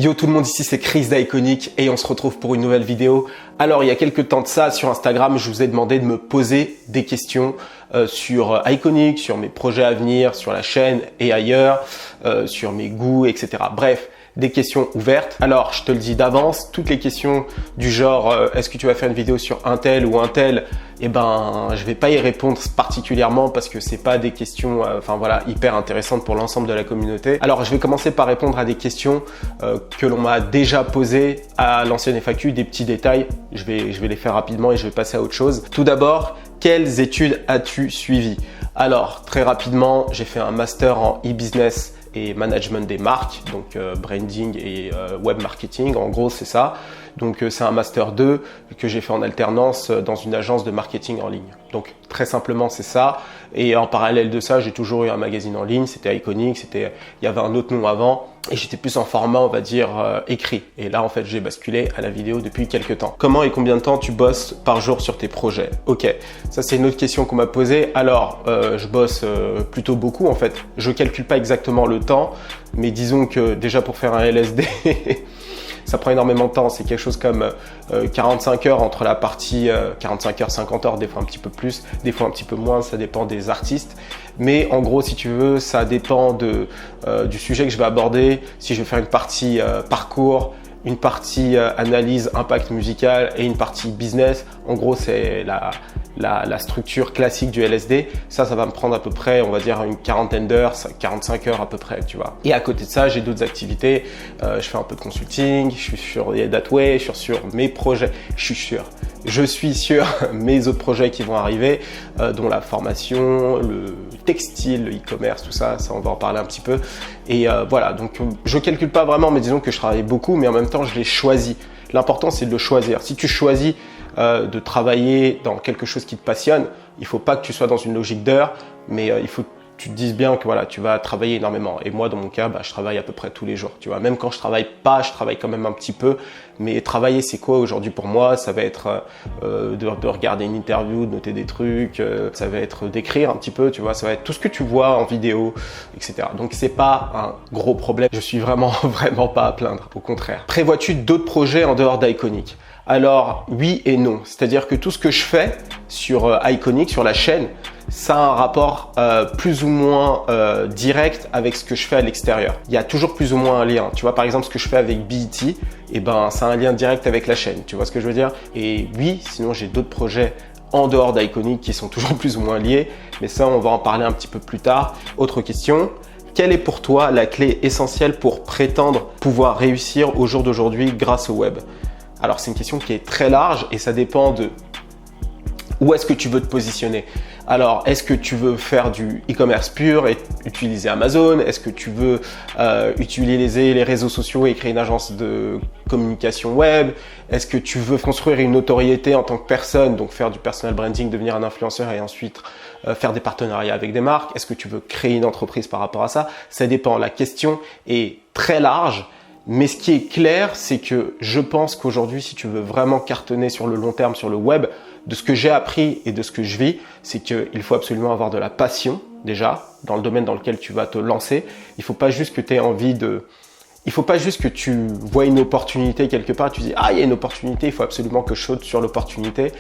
Yo tout le monde, ici c'est Chris d'Iconic et on se retrouve pour une nouvelle vidéo. Alors il y a quelques temps de ça sur Instagram, je vous ai demandé de me poser des questions sur Iconic, sur mes projets à venir, sur la chaîne et ailleurs, sur mes goûts, etc. Bref, des questions ouvertes. Alors je te le dis d'avance, toutes les questions du genre est-ce que tu vas faire une vidéo sur un tel ou un tel, eh ben je vais pas y répondre particulièrement parce que c'est pas des questions hyper intéressantes pour l'ensemble de la communauté. Alors je vais commencer par répondre à des questions que l'on m'a déjà posées à l'ancienne FAQ, des petits détails. Je vais les faire rapidement et je vais passer à autre chose. Tout d'abord, quelles études as-tu suivies? Alors très rapidement, j'ai fait un master en e-business et management des marques, donc branding et web marketing, en gros c'est ça. Donc c'est un master 2 que j'ai fait en alternance dans une agence de marketing en ligne. Donc très simplement c'est ça. Et en parallèle de ça, j'ai toujours eu un magazine en ligne, c'était Iconic, il y avait un autre nom avant et j'étais plus en format on va dire écrit. Et là en fait j'ai basculé à la vidéo depuis quelques temps. Comment et combien de temps tu bosses par jour sur tes projets? Ok, ça c'est une autre question qu'on m'a posée. Alors je bosse plutôt beaucoup en fait. Je calcule pas exactement le temps, mais disons que déjà pour faire un LSD ça prend énormément de temps, c'est quelque chose comme 45 heures entre la partie 45 heures, 50 heures, des fois un petit peu plus, des fois un petit peu moins, ça dépend des artistes. Mais en gros, si tu veux, ça dépend du sujet que je vais aborder. Si je vais faire une partie parcours, une partie analyse impact musical et une partie business, en gros c'est la structure classique du LSD. Ça va me prendre à peu près, on va dire une quarantaine d'heures, 45 heures à peu près, tu vois. Et à côté de ça, j'ai d'autres activités. Je fais un peu de consulting, je suis sur Datway, je suis sur mes projets, je suis sur mes autres projets qui vont arriver, dont la formation, le textile, le e-commerce, tout ça, on va en parler un petit peu. Et voilà, donc je calcule pas vraiment, mais disons que je travaille beaucoup, mais en même temps, je l'ai choisi. L'important, c'est de le choisir. Si tu choisis de travailler dans quelque chose qui te passionne, il faut pas que tu sois dans une logique d'heures, mais il faut que tu te dises bien que voilà, tu vas travailler énormément. Et moi, dans mon cas, je travaille à peu près tous les jours. Tu vois, même quand je travaille pas, je travaille quand même un petit peu. Mais travailler, c'est quoi aujourd'hui pour moi? Ça va être de regarder une interview, de noter des trucs. Ça va être d'écrire un petit peu. Tu vois, ça va être tout ce que tu vois en vidéo, etc. Donc c'est pas un gros problème. Je suis vraiment pas à plaindre. Au contraire. Prévois-tu d'autres projets en dehors d'Iconic? Alors oui et non. C'est-à-dire que tout ce que je fais sur Iconic, sur la chaîne, ça a un rapport plus ou moins direct avec ce que je fais à l'extérieur. Il y a toujours plus ou moins un lien. Tu vois, par exemple, ce que je fais avec BET, ça a un lien direct avec la chaîne. Tu vois ce que je veux dire? Et oui, sinon j'ai d'autres projets en dehors d'Iconic qui sont toujours plus ou moins liés. Mais ça, on va en parler un petit peu plus tard. Autre question. Quelle est pour toi la clé essentielle pour prétendre pouvoir réussir au jour d'aujourd'hui grâce au web? Alors, c'est une question qui est très large et ça dépend de où est-ce que tu veux te positionner. Alors, est-ce que tu veux faire du e-commerce pur et utiliser Amazon? Est-ce que tu veux utiliser les réseaux sociaux et créer une agence de communication web? Est-ce que tu veux construire une notoriété en tant que personne, donc faire du personal branding, devenir un influenceur et ensuite faire des partenariats avec des marques? Est-ce que tu veux créer une entreprise par rapport à ça? Ça dépend. La question est très large. Mais ce qui est clair, c'est que je pense qu'aujourd'hui, si tu veux vraiment cartonner sur le long terme sur le web, de ce que j'ai appris et de ce que je vis, c'est qu'il faut absolument avoir de la passion déjà dans le domaine dans lequel tu vas te lancer. Il faut pas juste que tu aies envie de... Il faut pas juste que tu vois une opportunité quelque part, tu dis « Ah, il y a une opportunité, il faut absolument que je saute sur l'opportunité. »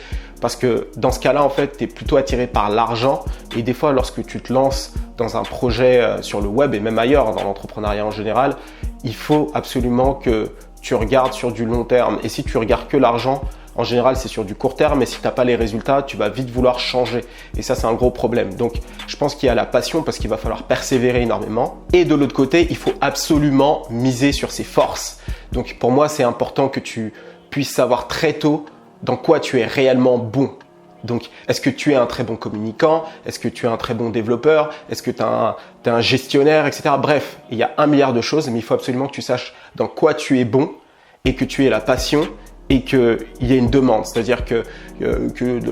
Parce que dans ce cas-là, en fait, tu es plutôt attiré par l'argent. Et des fois, lorsque tu te lances dans un projet sur le web et même ailleurs, dans l'entrepreneuriat en général, il faut absolument que tu regardes sur du long terme. Et si tu regardes que l'argent, en général, c'est sur du court terme, mais si tu n'as pas les résultats, tu vas vite vouloir changer. Et ça, c'est un gros problème. Donc, je pense qu'il y a la passion parce qu'il va falloir persévérer énormément. Et de l'autre côté, il faut absolument miser sur ses forces. Donc, pour moi, c'est important que tu puisses savoir très tôt dans quoi tu es réellement bon. Donc, est-ce que tu es un très bon communicant? Est-ce que tu es un très bon développeur? Est-ce que tu es un gestionnaire, etc. Bref, il y a 1 milliard de choses, mais il faut absolument que tu saches dans quoi tu es bon et que tu aies la passion et qu'il y ait une demande, c'est-à-dire que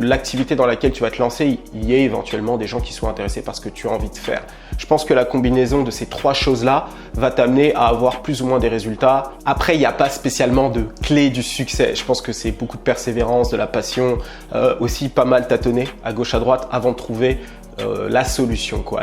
l'activité dans laquelle tu vas te lancer, il y ait éventuellement des gens qui soient intéressés par ce que tu as envie de faire. Je pense que la combinaison de ces 3 choses-là va t'amener à avoir plus ou moins des résultats. Après, il n'y a pas spécialement de clé du succès. Je pense que c'est beaucoup de persévérance, de la passion, aussi pas mal tâtonner à gauche à droite avant de trouver la solution, quoi.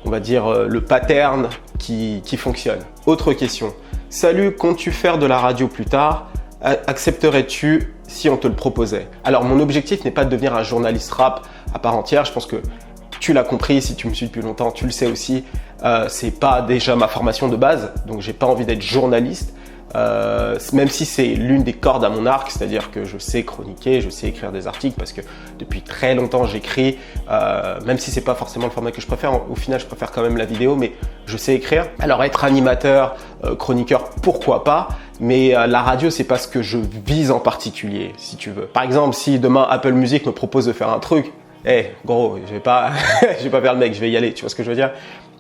On va dire le pattern qui fonctionne. Autre question. Salut, comptes-tu faire de la radio plus tard? Accepterais-tu si on te le proposait? Alors, mon objectif n'est pas de devenir un journaliste rap à part entière. Je pense que tu l'as compris, si tu me suis depuis longtemps, tu le sais aussi. C'est pas déjà ma formation de base, donc j'ai pas envie d'être journaliste. Même si c'est l'une des cordes à mon arc, c'est-à-dire que je sais chroniquer, je sais écrire des articles parce que depuis très longtemps j'écris, même si c'est pas forcément le format que je préfère, au final je préfère quand même la vidéo, mais je sais écrire. Alors être animateur, chroniqueur, pourquoi pas, mais la radio c'est pas ce que je vise en particulier, si tu veux. Par exemple, si demain Apple Music me propose de faire un truc, gros, je vais pas faire le mec, je vais y aller, tu vois ce que je veux dire?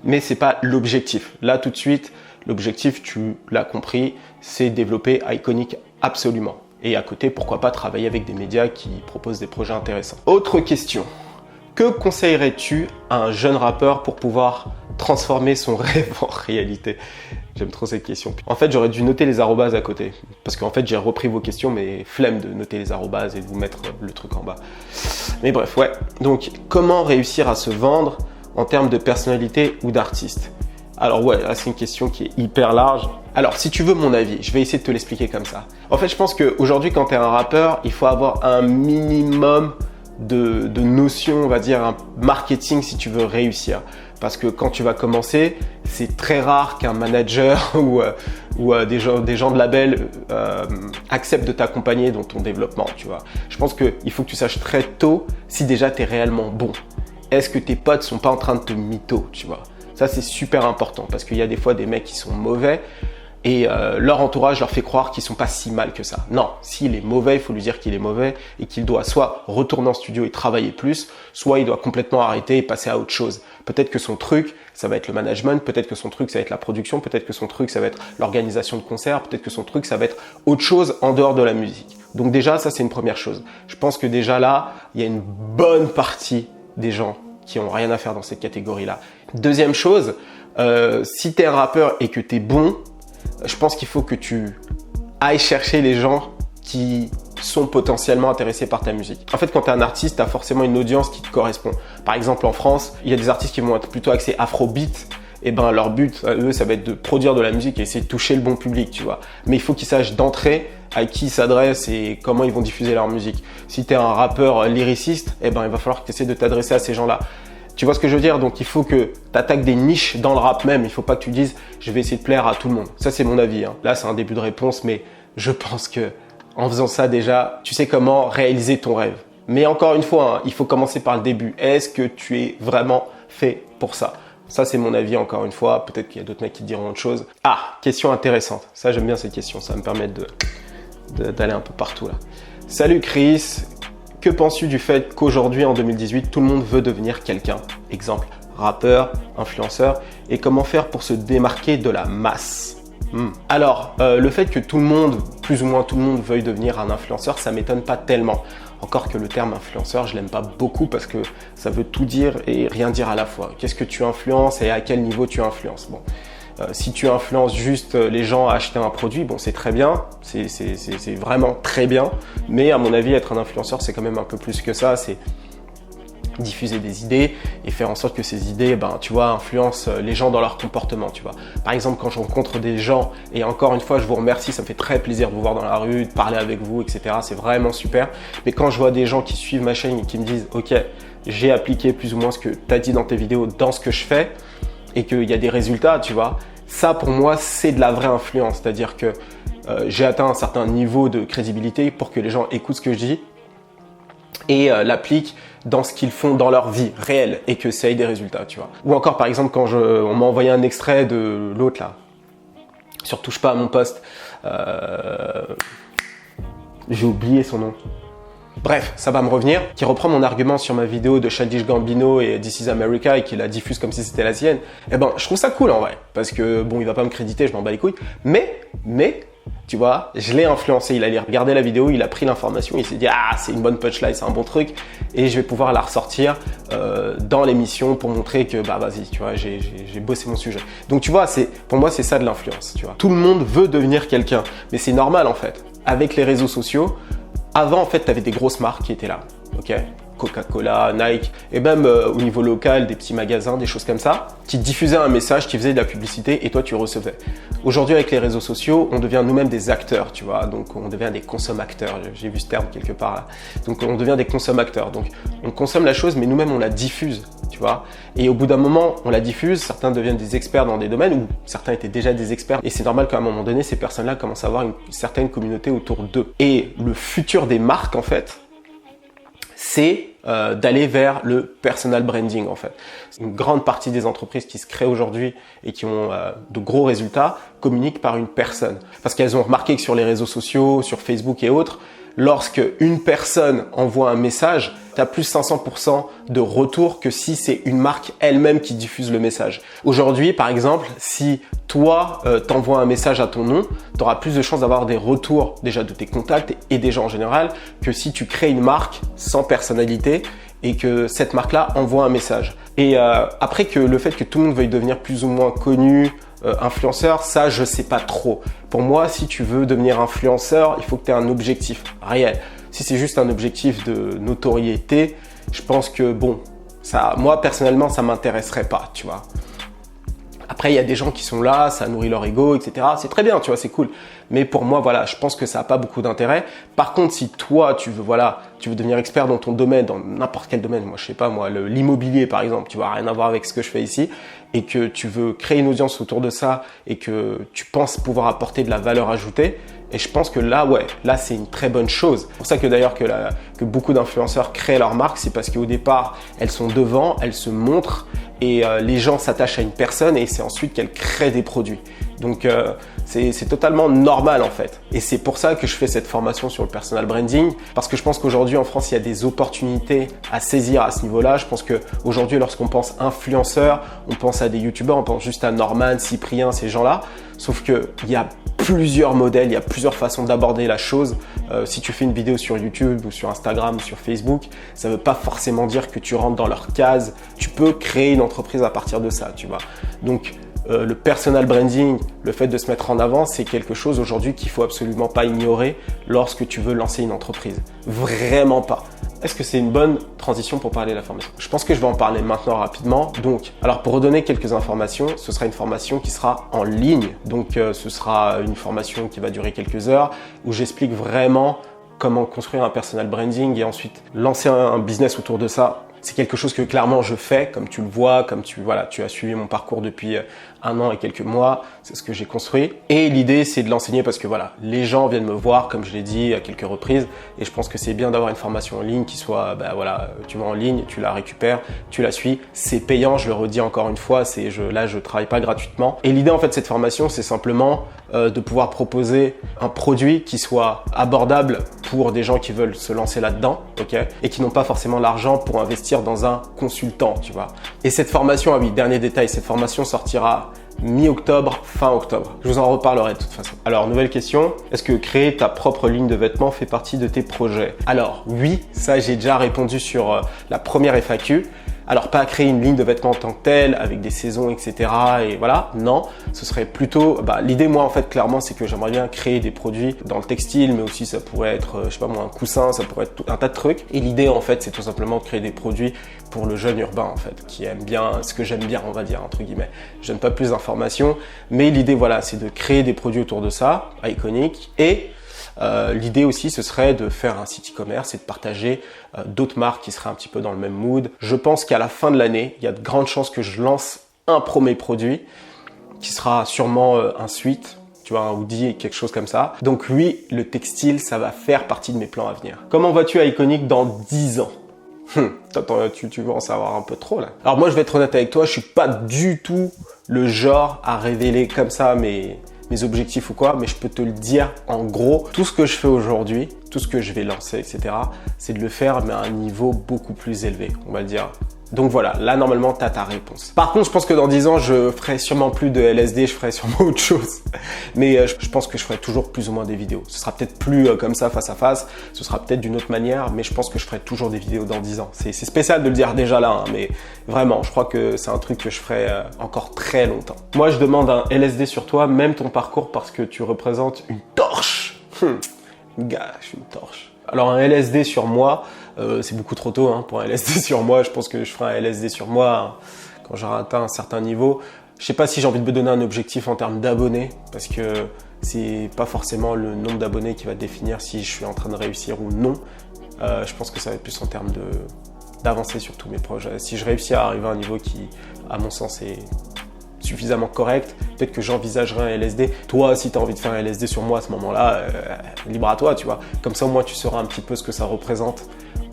Mais c'est pas l'objectif. Là tout de suite, l'objectif, tu l'as compris, c'est développer Iconic absolument. Et à côté, pourquoi pas travailler avec des médias qui proposent des projets intéressants. Autre question. Que conseillerais-tu à un jeune rappeur pour pouvoir transformer son rêve en réalité? J'aime trop cette question. En fait, j'aurais dû noter les arrobases à côté. Parce qu'en fait, j'ai repris vos questions, mais flemme de noter les arrobases et de vous mettre le truc en bas. Mais bref, ouais. Donc, comment réussir à se vendre en termes de personnalité ou d'artiste? Alors ouais, là c'est une question qui est hyper large. Alors si tu veux mon avis, je vais essayer de te l'expliquer comme ça. En fait, je pense qu'aujourd'hui, quand tu es un rappeur, il faut avoir un minimum de notions, on va dire, un marketing si tu veux réussir. Parce que quand tu vas commencer, c'est très rare qu'un manager ou des gens de label acceptent de t'accompagner dans ton développement, tu vois. Je pense qu'il faut que tu saches très tôt si déjà tu es réellement bon. Est-ce que tes potes sont pas en train de te mytho, tu vois? Ça, c'est super important parce qu'il y a des fois des mecs qui sont mauvais et leur entourage leur fait croire qu'ils sont pas si mal que ça. Non, s'il est mauvais, il faut lui dire qu'il est mauvais et qu'il doit soit retourner en studio et travailler plus, soit il doit complètement arrêter et passer à autre chose. Peut-être que son truc, ça va être le management, peut-être que son truc, ça va être la production, peut-être que son truc, ça va être l'organisation de concerts, peut-être que son truc, ça va être autre chose en dehors de la musique. Donc déjà, ça, c'est une première chose. Je pense que déjà là, il y a une bonne partie des gens qui ont rien à faire dans cette catégorie-là. Deuxième chose, si tu es un rappeur et que tu es bon, je pense qu'il faut que tu ailles chercher les gens qui sont potentiellement intéressés par ta musique. En fait, quand tu es un artiste, tu as forcément une audience qui te correspond. Par exemple, en France, il y a des artistes qui vont être plutôt axés afrobeat. Et ben leur but, eux, ça va être de produire de la musique et essayer de toucher le bon public, tu vois. Mais il faut qu'ils sachent d'entrée à qui ils s'adressent et comment ils vont diffuser leur musique. Si tu es un rappeur lyriciste, eh ben il va falloir que tu essaies de t'adresser à ces gens-là. Tu vois ce que je veux dire? Donc il faut que tu attaques des niches dans le rap même. Il faut pas que tu dises je vais essayer de plaire à tout le monde. Ça c'est mon avis, hein. Là c'est un début de réponse, mais je pense que en faisant ça déjà, tu sais comment réaliser ton rêve. Mais encore une fois, hein, il faut commencer par le début. Est-ce que tu es vraiment fait pour ça? Ça, c'est mon avis, encore une fois. Peut-être qu'il y a d'autres mecs qui diront autre chose. Ah, question intéressante. Ça, j'aime bien cette question. Ça va me permettre d'aller un peu partout là. Salut Chris. Que penses-tu du fait qu'aujourd'hui, en 2018, tout le monde veut devenir quelqu'un? Exemple, rappeur, influenceur. Et comment faire pour se démarquer de la masse? Alors, le fait que tout le monde, plus ou moins tout le monde, veuille devenir un influenceur, ça m'étonne pas tellement. Encore que le terme influenceur, je l'aime pas beaucoup parce que ça veut tout dire et rien dire à la fois. Qu'est-ce que tu influences et à quel niveau tu influences? Bon, si tu influences juste les gens à acheter un produit, bon, c'est très bien, c'est vraiment très bien. Mais à mon avis, être un influenceur, c'est quand même un peu plus que ça. C'est diffuser des idées et faire en sorte que ces idées, ben, tu vois, influencent les gens dans leur comportement, tu vois. Par exemple, quand je rencontre des gens, et encore une fois, je vous remercie, ça me fait très plaisir de vous voir dans la rue, de parler avec vous, etc. C'est vraiment super. Mais quand je vois des gens qui suivent ma chaîne et qui me disent, ok, j'ai appliqué plus ou moins ce que tu as dit dans tes vidéos dans ce que je fais et qu'il y a des résultats, tu vois, ça pour moi, c'est de la vraie influence. C'est-à-dire que j'ai atteint un certain niveau de crédibilité pour que les gens écoutent ce que je dis et l'appliquent dans ce qu'ils font dans leur vie réelle et que ça ait des résultats, tu vois. Ou encore, par exemple, quand on m'a envoyé un extrait de l'autre là, sur Touche pas à mon poste, j'ai oublié son nom. Bref, ça va me revenir, qui reprend mon argument sur ma vidéo de Childish Gambino et This is America et qui la diffuse comme si c'était la sienne. Eh ben, je trouve ça cool en vrai, parce que bon, il va pas me créditer, je m'en bats les couilles, mais, tu vois, je l'ai influencé, il allait regarder la vidéo, il a pris l'information, il s'est dit « Ah, c'est une bonne punchline, c'est un bon truc » et je vais pouvoir la ressortir dans l'émission pour montrer que, bah vas-y, tu vois, j'ai bossé mon sujet. Donc tu vois, pour moi, c'est ça de l'influence, tu vois. Tout le monde veut devenir quelqu'un, mais c'est normal en fait. Avec les réseaux sociaux, avant en fait, tu avais des grosses marques qui étaient là, ok ? Coca-Cola, Nike, et même au niveau local, des petits magasins, des choses comme ça, qui diffusaient un message, qui faisaient de la publicité et toi tu recevais. Aujourd'hui avec les réseaux sociaux, on devient nous-mêmes des acteurs, tu vois, donc on devient des consommateurs, j'ai vu ce terme quelque part là. Donc on devient des consommateurs, donc on consomme la chose mais nous-mêmes on la diffuse, tu vois. Et au bout d'un moment, on la diffuse, certains deviennent des experts dans des domaines où certains étaient déjà des experts et c'est normal qu'à un moment donné, ces personnes-là commencent à avoir une certaine communauté autour d'eux. Et le futur des marques en fait, c'est d'aller vers le personal branding en fait. Une grande partie des entreprises qui se créent aujourd'hui et qui ont de gros résultats communiquent par une personne. Parce qu'elles ont remarqué que sur les réseaux sociaux, sur Facebook et autres, lorsque une personne envoie un message, tu as plus 500% de retour que si c'est une marque elle-même qui diffuse le message. Aujourd'hui, par exemple, si toi, t'envoies un message à ton nom, tu auras plus de chances d'avoir des retours déjà de tes contacts et des gens en général que si tu crées une marque sans personnalité et que cette marque-là envoie un message. Et après que le fait que tout le monde veuille devenir plus ou moins connu, influenceur, ça je sais pas trop. Pour moi, si tu veux devenir influenceur, il faut que tu aies un objectif réel. Si c'est juste un objectif de notoriété, je pense que bon, ça, moi personnellement, ça m'intéresserait pas, tu vois. Après, il y a des gens qui sont là, ça nourrit leur ego, etc. C'est très bien, tu vois, c'est cool. Mais pour moi, voilà, je pense que ça n'a pas beaucoup d'intérêt. Par contre, si toi, tu veux devenir expert dans ton domaine, dans n'importe quel domaine, moi, je sais pas, moi, l'immobilier, par exemple, tu vois, rien à voir avec ce que je fais ici, et que tu veux créer une audience autour de ça et que tu penses pouvoir apporter de la valeur ajoutée, et je pense que là, ouais, là, c'est une très bonne chose. C'est pour ça que d'ailleurs que beaucoup d'influenceurs créent leur marque, c'est parce qu'au départ, elles sont devant, elles se montrent et les gens s'attachent à une personne et c'est ensuite qu'elles créent des produits. Donc, c'est totalement normal en fait. Et c'est pour ça que je fais cette formation sur le personal branding parce que je pense qu'aujourd'hui en France, il y a des opportunités à saisir à ce niveau-là. Je pense qu'aujourd'hui, lorsqu'on pense influenceur, on pense à des youtubeurs, on pense juste à Norman, Cyprien, ces gens-là. Sauf qu'il y a plusieurs modèles, il y a plusieurs façons d'aborder la chose. Si tu fais une vidéo sur YouTube ou sur Instagram ou sur Facebook, ça ne veut pas forcément dire que tu rentres dans leur case. Tu peux créer une entreprise à partir de ça, tu vois. Donc, le personal branding, le fait de se mettre en avant, c'est quelque chose aujourd'hui qu'il faut absolument pas ignorer lorsque tu veux lancer une entreprise. Vraiment pas. Est-ce que c'est une bonne transition pour parler de la formation? Je pense que je vais en parler maintenant rapidement. Donc, alors pour redonner quelques informations, ce sera une formation qui sera en ligne. Donc, ce sera une formation qui va durer quelques heures où j'explique vraiment comment construire un personal branding et ensuite lancer un business autour de ça. C'est quelque chose que clairement je fais, comme tu le vois, comme tu as suivi mon parcours depuis 1 an et quelques mois, c'est ce que j'ai construit. Et l'idée, c'est de l'enseigner parce que voilà, les gens viennent me voir, comme je l'ai dit à quelques reprises, et je pense que c'est bien d'avoir une formation en ligne qui soit, tu vas en ligne, tu la récupères, tu la suis. C'est payant, je le redis encore une fois, là je travaille pas gratuitement. Et l'idée en fait de cette formation, c'est simplement de pouvoir proposer un produit qui soit abordable pour des gens qui veulent se lancer là-dedans, ok, et qui n'ont pas forcément l'argent pour investir dans un consultant, tu vois. Et cette formation, ah oui, dernier détail, cette formation sortira mi-octobre, fin octobre. Je vous en reparlerai de toute façon. Alors, nouvelle question, est-ce que créer ta propre ligne de vêtements fait partie de tes projets? Alors, oui, ça j'ai déjà répondu sur la première FAQ. Alors, pas créer une ligne de vêtements en tant que telle, avec des saisons, etc. Et voilà, non. Ce serait plutôt, l'idée, moi, en fait, clairement, c'est que j'aimerais bien créer des produits dans le textile, mais aussi ça pourrait être, je sais pas moi, un coussin, ça pourrait être tout un tas de trucs. Et l'idée, en fait, c'est tout simplement de créer des produits pour le jeune urbain, en fait, qui aime bien ce que j'aime bien, on va dire, entre guillemets. Je donne pas plus d'informations, mais l'idée, voilà, c'est de créer des produits autour de ça, iconiques, et l'idée aussi, ce serait de faire un site e-commerce et de partager d'autres marques qui seraient un petit peu dans le même mood. Je pense qu'à la fin de l'année, il y a de grandes chances que je lance un premier produit qui sera sûrement un suite, tu vois, un hoodie, quelque chose comme ça. Donc oui, le textile, ça va faire partie de mes plans à venir. Comment vas-tu à Iconic dans 10 ans? Tu veux en savoir un peu trop là. Alors moi, je vais être honnête avec toi, je suis pas du tout le genre à révéler comme ça mes objectifs ou quoi, mais je peux te le dire en gros, tout ce que je fais aujourd'hui, tout ce que je vais lancer, etc., c'est de le faire mais à un niveau beaucoup plus élevé, on va le dire. Donc voilà, là normalement tu as ta réponse. Par contre, je pense que dans 10 ans, je ferai sûrement plus de LSD, je ferai sûrement autre chose. Mais je pense que je ferai toujours plus ou moins des vidéos. Ce sera peut-être plus comme ça face à face, ce sera peut-être d'une autre manière, mais je pense que je ferai toujours des vidéos dans 10 ans. C'est spécial de le dire déjà là, hein, mais vraiment, je crois que c'est un truc que je ferai encore très longtemps. Moi, je demande un LSD sur toi, même ton parcours, parce que tu représentes une torche. Gars, je suis une torche. Alors un LSD sur moi, c'est beaucoup trop tôt hein, pour un LSD sur moi. Je pense que je ferai un LSD sur moi quand j'aurai atteint un certain niveau. Je sais pas si j'ai envie de me donner un objectif en termes d'abonnés, parce que c'est pas forcément le nombre d'abonnés qui va définir si je suis en train de réussir ou non. Je pense que ça va être plus en termes d'avancer sur tous mes projets. Si je réussis à arriver à un niveau qui, à mon sens, est suffisamment correct, peut-être que j'envisagerai un LSD. Toi, si tu as envie de faire un LSD sur moi à ce moment-là, libre à toi, tu vois. Comme ça, au moins, tu sauras un petit peu ce que ça représente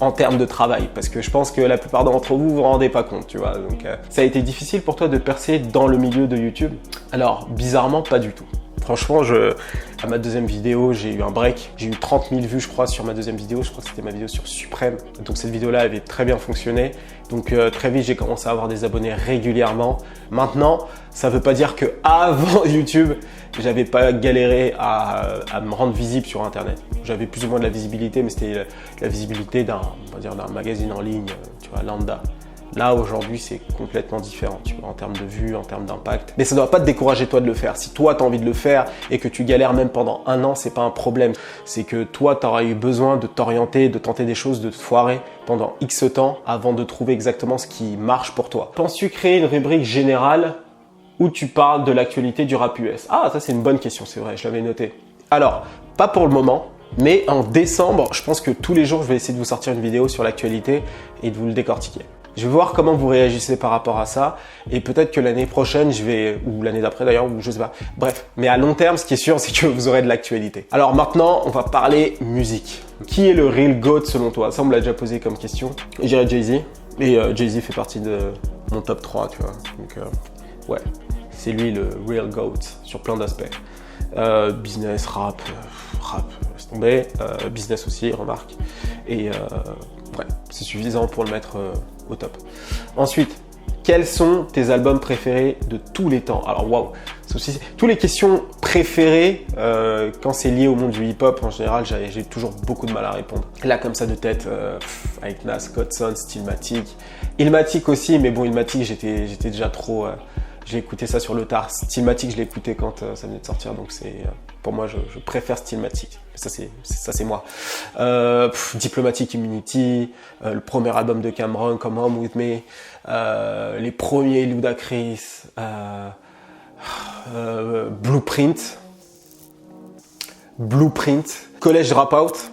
en termes de travail, parce que je pense que la plupart d'entre vous vous rendez pas compte, tu vois. Donc, ça a été difficile pour toi de percer dans le milieu de YouTube? Alors, bizarrement, pas du tout. Franchement, à ma deuxième vidéo, j'ai eu un break. J'ai eu 30 000 vues, je crois, sur ma deuxième vidéo. Je crois que c'était ma vidéo sur Suprême. Donc cette vidéo-là avait très bien fonctionné. Donc très vite, j'ai commencé à avoir des abonnés régulièrement. Maintenant, ça ne veut pas dire qu'avant YouTube, j'avais pas galéré à me rendre visible sur Internet. J'avais plus ou moins de la visibilité, mais c'était la visibilité d'un magazine en ligne, tu vois, lambda. Là, aujourd'hui, c'est complètement différent, tu vois, en termes de vues, en termes d'impact. Mais ça ne doit pas te décourager, toi, de le faire. Si toi, tu as envie de le faire et que tu galères même pendant un an, c'est pas un problème. C'est que toi, tu auras eu besoin de t'orienter, de tenter des choses, de te foirer pendant X temps avant de trouver exactement ce qui marche pour toi. Penses-tu créer une rubrique générale où tu parles de l'actualité du rap US? Ah, ça, c'est une bonne question, c'est vrai, je l'avais noté. Alors, pas pour le moment. Mais en décembre, je pense que tous les jours, je vais essayer de vous sortir une vidéo sur l'actualité et de vous le décortiquer. Je vais voir comment vous réagissez par rapport à ça et peut-être que l'année prochaine, ou l'année d'après d'ailleurs, ou je sais pas. Bref, mais à long terme, ce qui est sûr, c'est que vous aurez de l'actualité. Alors maintenant, on va parler musique. Qui est le real GOAT selon toi? Ça, on me l'a déjà posé comme question. Je dirais Jay-Z. Et Jay-Z fait partie de mon top 3, tu vois. Donc ouais, c'est lui le real GOAT sur plein d'aspects. Business, rap, laisse tomber. Business aussi, remarque. Et ouais, c'est suffisant pour le mettre au top. Ensuite, quels sont tes albums préférés de tous les temps? Alors waouh, toutes les questions préférées quand c'est lié au monde du hip-hop en général, j'ai toujours beaucoup de mal à répondre. Là comme ça de tête, avec Nas, Godson, Stillmatic, Illmatic aussi, mais bon Illmatic j'étais déjà trop. J'ai écouté ça sur le tard. Stillmatic, je l'ai écouté quand ça venait de sortir, donc c'est pour moi je préfère Stillmatic. Ça c'est moi. Diplomatic Immunity, le premier album de Cameron, Come Home With Me, les premiers Ludacris, Blueprint, College Dropout.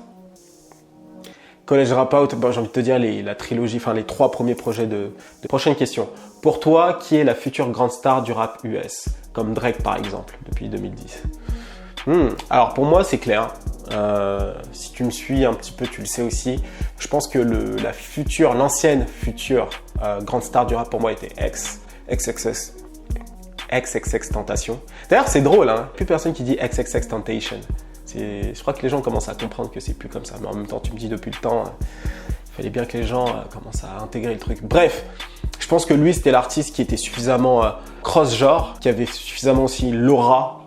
College Dropout, j'ai envie de te dire la trilogie, enfin les 3 premiers projets de... Prochaine question. Pour toi, qui est la future grande star du rap US? Comme Drake par exemple, depuis 2010. Alors pour moi, c'est clair. Si tu me suis un petit peu, tu le sais aussi. Je pense que l'ancienne future grande star du rap pour moi était XXXTentacion. D'ailleurs, c'est drôle, hein, plus personne qui dit XXXTentacion. Je crois que les gens commencent à comprendre que c'est plus comme ça. Mais en même temps, tu me dis depuis le temps, il fallait bien que les gens commencent à intégrer le truc. Bref, je pense que lui, c'était l'artiste qui était suffisamment cross-genre, qui avait suffisamment aussi l'aura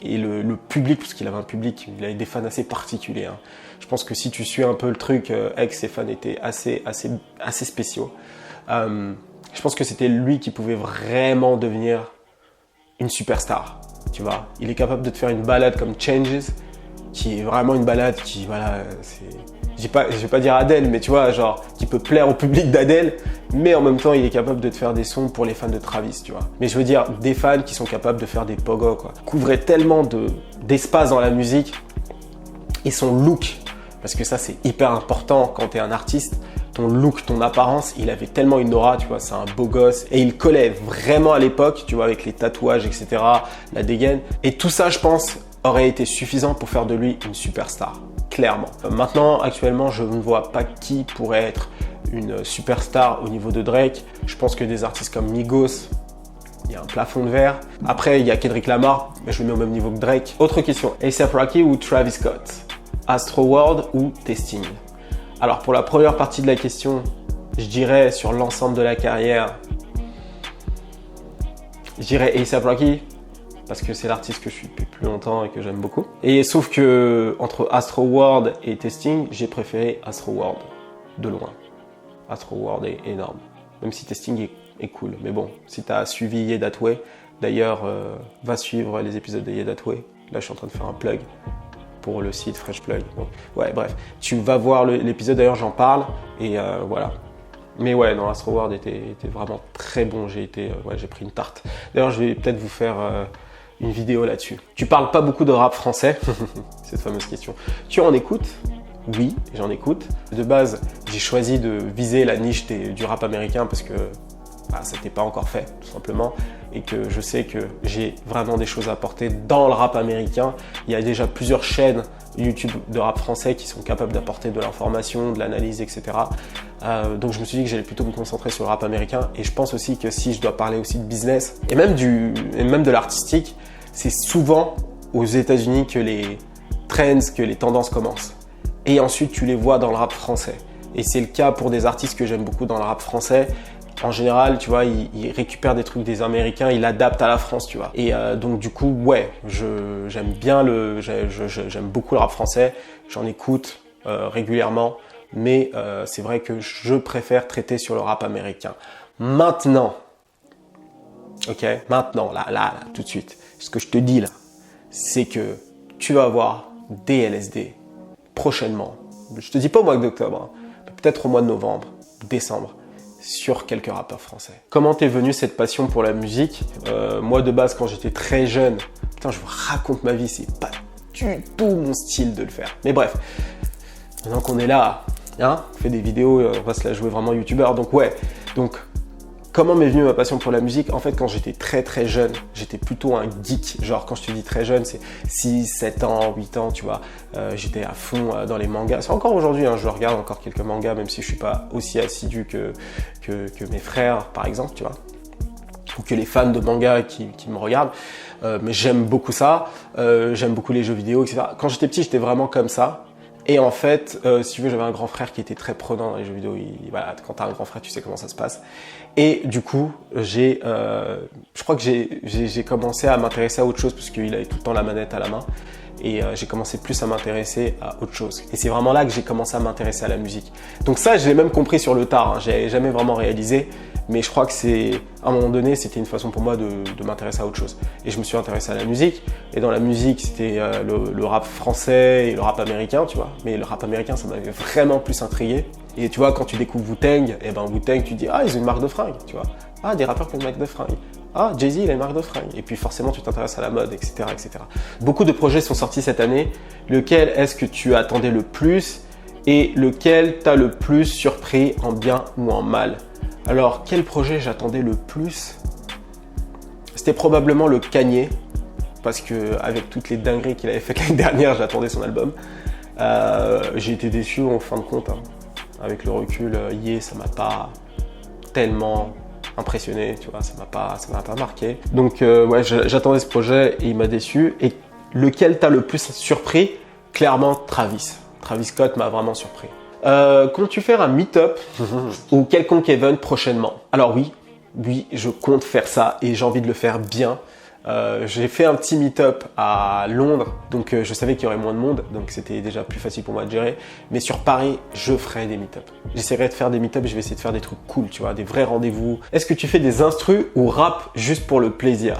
et le public, parce qu'il avait un public, il avait des fans assez particuliers. Hein. Je pense que si tu suis un peu le truc, ses fans étaient assez spéciaux. Je pense que c'était lui qui pouvait vraiment devenir une superstar. Tu vois, il est capable de te faire une balade comme Changes, qui est vraiment une balade qui, voilà, je vais pas dire Adele, mais tu vois, genre, qui peut plaire au public d'Adele, mais en même temps, il est capable de te faire des sons pour les fans de Travis, tu vois. Mais je veux dire, des fans qui sont capables de faire des pogos, quoi. Couvrait tellement d'espace dans la musique et son look, parce que ça, c'est hyper important quand t'es un artiste. Ton look, ton apparence, il avait tellement une aura, tu vois, c'est un beau gosse. Et il collait vraiment à l'époque, tu vois, avec les tatouages, etc., la dégaine. Et tout ça, je pense, aurait été suffisant pour faire de lui une superstar, clairement. Maintenant, actuellement, je ne vois pas qui pourrait être une superstar au niveau de Drake. Je pense que des artistes comme Migos, il y a un plafond de verre. Après, il y a Kendrick Lamar, mais je le mets au même niveau que Drake. Autre question, A$AP Rocky ou Travis Scott? Astroworld ou Testing? Alors pour la première partie de la question, je dirais sur l'ensemble de la carrière, je dirais A$AP Rocky parce que c'est l'artiste que je suis depuis plus longtemps et que j'aime beaucoup. Et sauf que entre Astroworld et Testing, j'ai préféré Astroworld de loin. Astroworld est énorme, même si Testing est cool. Mais bon, si tu as suivi Ye That Way, d'ailleurs, va suivre les épisodes de Ye That Way. Là, je suis en train de faire un plug pour le site Fresh Plug. Donc, ouais, bref, tu vas voir l'épisode, d'ailleurs j'en parle, et voilà. Mais ouais, non, Astro World était vraiment très bon, j'ai pris une tarte. D'ailleurs, je vais peut-être vous faire une vidéo là-dessus. Tu parles pas beaucoup de rap français, cette fameuse question. Tu en écoutes? Oui, j'en écoute. De base, j'ai choisi de viser la niche du rap américain parce que ça n'était pas encore fait, tout simplement. Et que je sais que j'ai vraiment des choses à apporter dans le rap américain. Il y a déjà plusieurs chaînes YouTube de rap français qui sont capables d'apporter de l'information, de l'analyse, etc. Donc je me suis dit que j'allais plutôt me concentrer sur le rap américain. Et je pense aussi que si je dois parler aussi de business et même de l'artistique, c'est souvent aux États-Unis que les trends, que les tendances commencent. Et ensuite, tu les vois dans le rap français. Et c'est le cas pour des artistes que j'aime beaucoup dans le rap français. En général, tu vois, ils récupèrent des trucs des Américains, ils l'adaptent à la France, tu vois. Et donc du coup, ouais, j'aime beaucoup le rap français. J'en écoute régulièrement, mais c'est vrai que je préfère traiter sur le rap américain. Maintenant, là, tout de suite, ce que je te dis là, c'est que tu vas avoir des LSD prochainement. Je te dis pas au mois d'octobre, hein, peut-être au mois de novembre, décembre, sur quelques rappeurs français. Comment t'es venue cette passion pour la musique? Moi de base, quand j'étais très jeune, putain, je vous raconte ma vie, c'est pas du tout mon style de le faire. Mais bref, maintenant qu'on est là, hein, on fait des vidéos, on va se la jouer vraiment youtubeur. Donc ouais, comment m'est venue ma passion pour la musique? En fait, quand j'étais très jeune, j'étais plutôt un geek. Genre, quand je te dis très jeune, c'est 6, 7 ans, 8 ans, tu vois. J'étais à fond dans les mangas. C'est encore aujourd'hui, hein, je regarde encore quelques mangas, même si je suis pas aussi assidu que mes frères, par exemple, tu vois. Ou que les fans de manga qui me regardent. Mais j'aime beaucoup ça. J'aime beaucoup les jeux vidéo, etc. Quand j'étais petit, j'étais vraiment comme ça. Et en fait, si tu veux, j'avais un grand frère qui était très prenant dans les jeux vidéo. Voilà, quand t'as un grand frère, tu sais comment ça se passe. Et du coup, je crois que j'ai commencé à m'intéresser à autre chose parce qu'il avait tout le temps la manette à la main. Et j'ai commencé plus à m'intéresser à autre chose. Et c'est vraiment là que j'ai commencé à m'intéresser à la musique. Donc ça, je l'ai même compris sur le tard. Hein. J'avais jamais vraiment réalisé. Mais je crois que à un moment donné, c'était une façon pour moi de m'intéresser à autre chose. Et je me suis intéressé à la musique. Et dans la musique, c'était le rap français et le rap américain, tu vois. Mais le rap américain, ça m'avait vraiment plus intrigué. Et tu vois, quand tu découvres Wu-Tang, Wu-Tang, tu dis, ah, ils ont une marque de fringues, tu vois. Ah, des rappeurs qui ont une marque de fringues. Ah, Jay-Z, il a une marque de fringues. Et puis forcément, tu t'intéresses à la mode, etc., etc. Beaucoup de projets sont sortis cette année. Lequel est-ce que tu attendais le plus et lequel t'a le plus surpris en bien ou en mal? Alors, quel projet j'attendais le plus? C'était probablement le Kanye, parce que avec toutes les dingueries qu'il avait fait l'année dernière, j'attendais son album. J'ai été déçu en fin de compte. Hein. Avec le recul, ça m'a pas tellement impressionné, tu vois, ça m'a pas marqué. Donc ouais, j'attendais ce projet et il m'a déçu. Et lequel t'a le plus surpris? Clairement, Travis. Travis Scott m'a vraiment surpris. Comptes-tu faire un meet-up ou quelconque event prochainement? Alors oui, je compte faire ça et j'ai envie de le faire bien. J'ai fait un petit meet-up à Londres, donc je savais qu'il y aurait moins de monde, donc c'était déjà plus facile pour moi de gérer. Mais sur Paris, je ferai des meet-up. J'essaierai de faire des meet-up et je vais essayer de faire des trucs cool, tu vois, des vrais rendez-vous. Est-ce que tu fais des instrus ou rap juste pour le plaisir?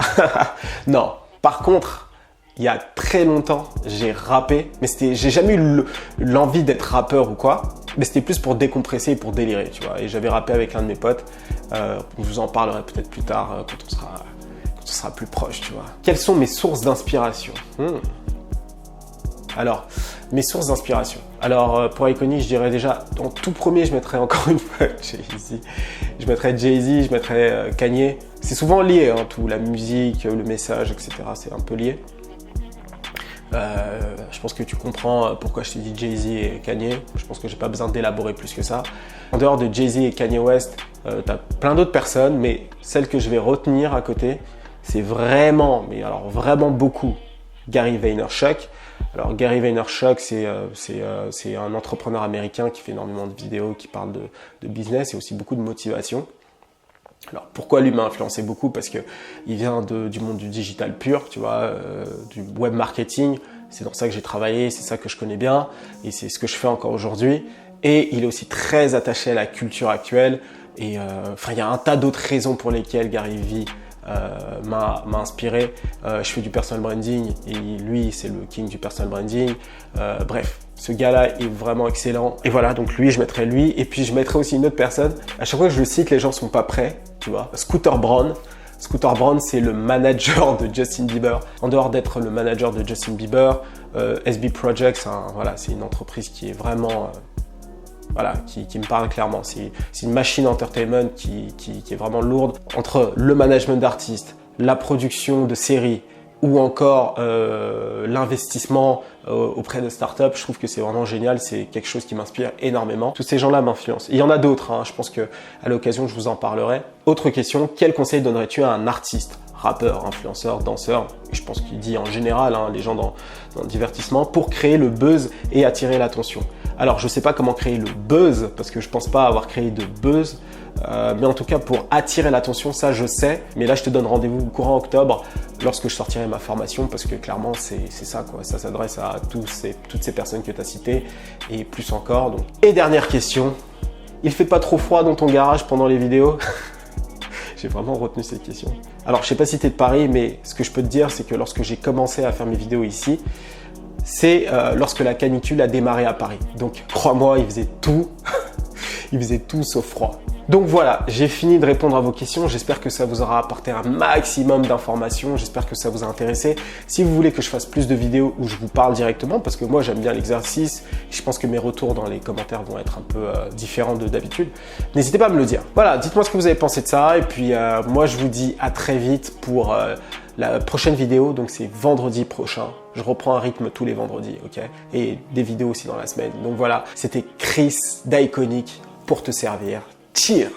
Non. Par contre, il y a très longtemps, j'ai rappé, mais j'ai jamais eu l'envie d'être rappeur ou quoi, mais c'était plus pour décompresser et pour délirer, tu vois. Et j'avais rappé avec l'un de mes potes. Je vous en parlerai peut-être plus tard quand on sera plus proche, tu vois. Quelles sont mes sources d'inspiration? Alors, mes sources d'inspiration. Alors, pour Iconic, je dirais déjà, en tout premier, je mettrais encore une fois Jay-Z. Je mettrais Jay-Z, je mettrais Kanye. C'est souvent lié, hein, tout, la musique, le message, etc. C'est un peu lié. Je pense que tu comprends pourquoi je t'ai dit Jay-Z et Kanye. Je pense que j'ai pas besoin d'élaborer plus que ça. En dehors de Jay-Z et Kanye West, tu as plein d'autres personnes, mais celle que je vais retenir à côté, c'est vraiment, mais alors vraiment beaucoup, Gary Vaynerchuk. Alors Gary Vaynerchuk, c'est un entrepreneur américain qui fait énormément de vidéos, qui parle de business et aussi beaucoup de motivation. Alors pourquoi lui m'a influencé beaucoup? Parce que il vient du monde du digital pur, tu vois, du web marketing. C'est dans ça que j'ai travaillé, c'est ça que je connais bien et c'est ce que je fais encore aujourd'hui. Et il est aussi très attaché à la culture actuelle. Et il y a un tas d'autres raisons pour lesquelles Gary Vee m'a inspiré. Je fais du personal branding et lui, c'est le king du personal branding. Bref, ce gars-là est vraiment excellent. Et voilà, donc lui, je mettrai lui. Et puis, je mettrai aussi une autre personne. À chaque fois que je le cite, les gens sont pas prêts, tu vois. Scooter Braun. Scooter Braun, c'est le manager de Justin Bieber. En dehors d'être le manager de Justin Bieber, SB Projects, voilà, c'est une entreprise qui est vraiment... voilà, qui me parle clairement. C'est une machine entertainment qui est vraiment lourde. Entre le management d'artistes, la production de séries ou encore l'investissement auprès de startups, je trouve que c'est vraiment génial. C'est quelque chose qui m'inspire énormément. Tous ces gens-là m'influencent. Il y en a d'autres, hein. Je pense qu'à l'occasion, je vous en parlerai. Autre question, quel conseil donnerais-tu à un artiste, rappeur, influenceur, danseur, je pense qu'il dit en général, hein, les gens dans le divertissement, pour créer le buzz et attirer l'attention? Alors, je ne sais pas comment créer le buzz, parce que je ne pense pas avoir créé de buzz, mais en tout cas, pour attirer l'attention, ça, je sais. Mais là, je te donne rendez-vous courant octobre, lorsque je sortirai ma formation, parce que clairement, c'est ça, quoi. Ça s'adresse à toutes ces personnes que tu as citées, et plus encore. Donc. Et dernière question, il fait pas trop froid dans ton garage pendant les vidéos? J'ai vraiment retenu cette question. Alors, je sais pas si tu es de Paris, mais ce que je peux te dire, c'est que lorsque j'ai commencé à faire mes vidéos ici, c'est lorsque la canicule a démarré à Paris. Donc, crois-moi, il faisait tout, il faisait tout sauf froid. Donc voilà, j'ai fini de répondre à vos questions. J'espère que ça vous aura apporté un maximum d'informations. J'espère que ça vous a intéressé. Si vous voulez que je fasse plus de vidéos où je vous parle directement, parce que moi j'aime bien l'exercice, je pense que mes retours dans les commentaires vont être un peu différents de d'habitude, n'hésitez pas à me le dire. Voilà, dites-moi ce que vous avez pensé de ça. Et puis moi je vous dis à très vite pour la prochaine vidéo. Donc c'est vendredi prochain. Je reprends un rythme tous les vendredis, ok? Et des vidéos aussi dans la semaine. Donc voilà, c'était Chris d'Iconic pour te servir. Cheers!